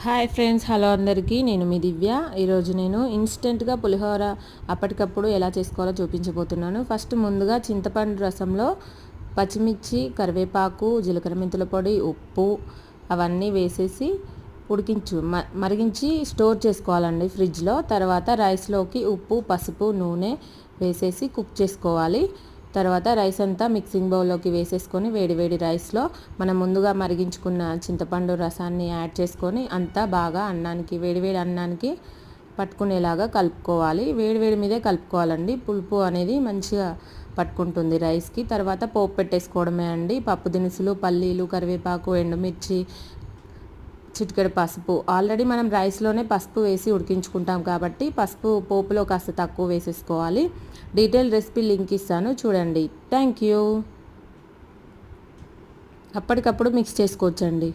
Hi friends, hello అందరికీ. నేను మీ దివ్య. ఈరోజు నేను ఇన్స్టెంట్గా పులిహోర అప్పటికప్పుడు ఎలా చేసుకోవాలో చూపించబోతున్నాను. ఫస్ట్ ముందుగా చింతపండు రసంలో పచ్చిమిర్చి, కరివేపాకు, జీలకర్ర మెంతుల పొడి, ఉప్పు అవన్నీ వేసేసి మరిగించి స్టోర్ చేసుకోవాలండి ఫ్రిడ్జ్లో. తర్వాత రైస్లోకి ఉప్పు, పసుపు, నూనె వేసేసి కుక్ చేసుకోవాలి. తర్వాత రైస్ అంతా మిక్సింగ్ బౌల్లోకి వేసేసుకొని వేడివేడి రైస్లో మనం ముందుగా మరిగించుకున్న చింతపండు రసాన్ని యాడ్ చేసుకొని అంతా బాగా వేడివేడి అన్నానికి పట్టుకునేలాగా కలుపుకోవాలి. వేడివేడి మీదే కలుపుకోవాలండి. పులుపు అనేది మంచిగా పట్టుకుంటుంది రైస్కి. తర్వాత పోపు పెట్టేసుకోవడమే అండి. పప్పు దినుసులు, పల్లీలు, కరివేపాకు, ఎండుమిర్చి, చిటికెడు పసుపు. ఆల్రెడీ మనం రైస్లోనే పసుపు వేసి ఉడికించుకుంటాం కాబట్టి పసుపు పోపులో కాస్త తక్కువ వేసేసుకోవాలి. డీటెయిల్ రెసిపీ లింక్ ఇస్తాను, చూడండి. Thank you. అప్పటికప్పుడు మిక్స్ చేసుకోవచ్చండి.